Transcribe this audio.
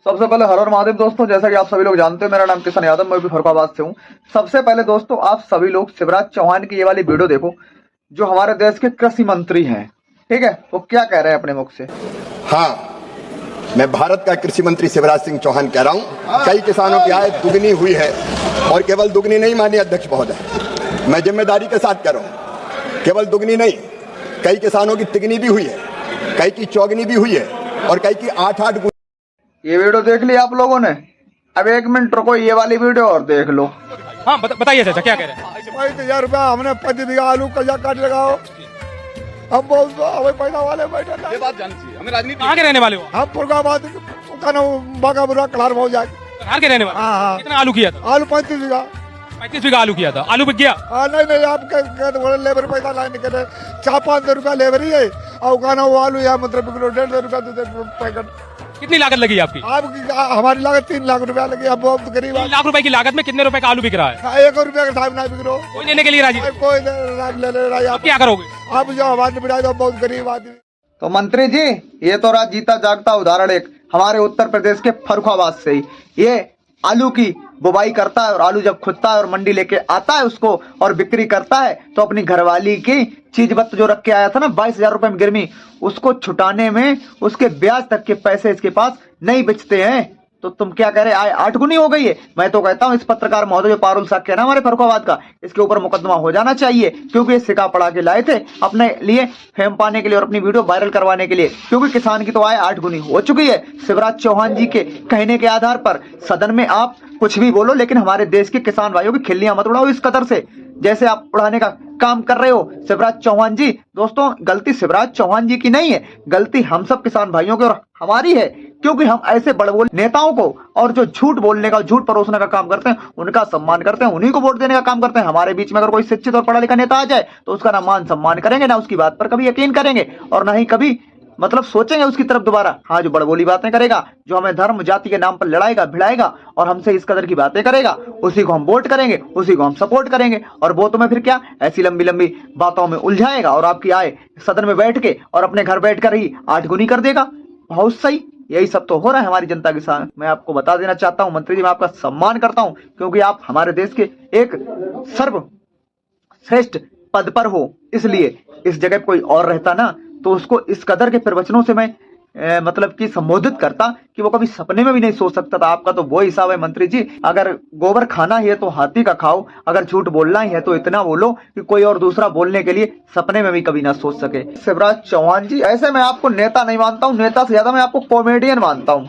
सबसे पहले हर हर महादेव दोस्तों, जैसा कि आप सभी लोग जानते हो मेरा नाम किशन यादव, मैं भी फरुखाबाद से हूँ। सबसे पहले दोस्तों आप सभी लोग शिवराज चौहान की ये वाली वीडियो देखो, जो हमारे देश के कृषि मंत्री हैं, ठीक है, वो क्या कह रहे हैं अपने मुख से। हाँ, मैं भारत का कृषि मंत्री शिवराज सिंह चौहान कह रहा हूँ। कई किसानों की आय दुगनी हुई है, और केवल दुगनी नहीं माननीय अध्यक्ष महोदय, मैं जिम्मेदारी के साथ कह रहा हूँ, केवल दुगनी नहीं, कई किसानों की तिगनी भी हुई है, कई की चौगनी भी हुई है, और कई की 8-8 गुनी। ये वीडियो देख ली आप लोगों ने? अब 1 मिनट रुको, ये वाली वीडियो और देख लो। हाँ बताइए चाचा, क्या कह रहे हैं? 35,000 रुपया हमने 25 बीघा आलू कजा काट लगाओ। हम बहुत पैदा वाले बैठे, ये बात जाननी चाहिए हमें। राजनीति कहाँ के रहने वाले हो? हम फरुखाबाद बागा बुरा कलार भाव जाए। कहाँ के रहने वाले? हाँ। कितना आलू किया था? आलू 35 बीघा। 35 बीघा आलू किया था। आलू बिक गया? नहीं, आप लेबर पैसा लाने के 400-500 रुपया लेबर ही है, और कहना वो आलू यहाँ मतलब किलो 150 रुपया पैकेट। कितनी लागत लगी आपकी? हमारी लागत 3 लाख रुपया लगी। अब बहुत गरीब। 3 लाख रुपए की लागत में कितने रुपए का आलू बिक रहा है? 1 रुपया का साहब ना बिक रहा। कोई लेने के लिए राजी? कोई ले रहा है। आप क्या करोगे? आप जो आवाज में बिठाए, तो बहुत गरीब आदमी। तो मंत्री जी, ये तो रहा जीता जागता उदाहरण एक हमारे उत्तर प्रदेश के फरुखाबाद से ही। ये आलू की बुवाई करता है, और आलू जब खुदता है और मंडी लेके आता है उसको और बिक्री करता है, तो अपनी घरवाली की चीज बत्त जो रख के आया था ना 22,000 रुपए में गिरमी, उसको छुटाने में उसके ब्याज तक के पैसे इसके पास नहीं बचते हैं। तो तुम क्या कह रहे, आय 8 गुनी हो गई है। मैं तो कहता हूं इस पत्रकार महोदय जो पारुल साक्य है ना हमारे फरुखाबाद का, इसके ऊपर मुकदमा हो जाना चाहिए, क्योंकि ये सिक्का पड़ा के लाए थे अपने लिए फेम पाने के लिए और अपनी वीडियो वायरल करवाने के लिए, क्योंकि किसान की तो आय 8 गुनी हो चुकी है। शिवराज चौहान जी के कहने के आधार पर सदन में आप कुछ भी बोलो, लेकिन हमारे देश के किसान भाइयों की खिल्लियां मत उड़ाओ इस कदर से, जैसे आप उड़ाने का काम कर रहे हो शिवराज चौहान जी। दोस्तों गलती शिवराज चौहान जी की नहीं है, गलती हम सब किसान भाइयों की और हमारी है, क्योंकि हम ऐसे बड़बोल नेताओं को और जो झूठ बोलने का, झूठ परोसने का काम करते हैं, उनका सम्मान करते हैं, उन्हीं को वोट देने का काम करते हैं। हमारे बीच में अगर कोई शिक्षित और पढ़ा लिखा नेता आ जाए तो उसका ना मान सम्मान करेंगे, ना उसकी बात पर कभी यकीन करेंगे, और ना ही कभी मतलब सोचेंगे उसकी तरफ दोबारा। हाँ, जो बड़बोली बातें करेगा, जो हमें धर्म जाति के नाम पर लड़ाएगा भिड़ाएगा और हमसे इस कदर की बातें करेगा, उसी को हम वोट करेंगे, उसी को हम सपोर्ट करेंगे। और वो तुम्हें फिर क्या ऐसी लंबी लंबी बातों में उलझाएगा और आपकी आय सदन में बैठ के और अपने घर बैठ कर ही 8 गुनी कर देगा। बहुत सही, यही सब तो हो रहा है हमारी जनता के साथ। मैं आपको बता देना चाहता हूं मंत्री जी, मैं आपका सम्मान करता हूं, क्योंकि आप हमारे देश के एक सर्वश्रेष्ठ पद पर हो। इसलिए इस जगह कोई और रहता ना, तो उसको इस कदर के प्रवचनों से मैं मतलब कि संबोधित करता कि वो कभी सपने में भी नहीं सोच सकता था। आपका तो वो हिसाब है मंत्री जी, अगर गोबर खाना ही है तो हाथी का खाओ, अगर झूठ बोलना ही है तो इतना बोलो कि कोई और दूसरा बोलने के लिए सपने में भी कभी ना सोच सके। शिवराज चौहान जी, ऐसे मैं आपको नेता नहीं मानता हूँ, नेता से ज्यादा मैं आपको कॉमेडियन मानता हूँ।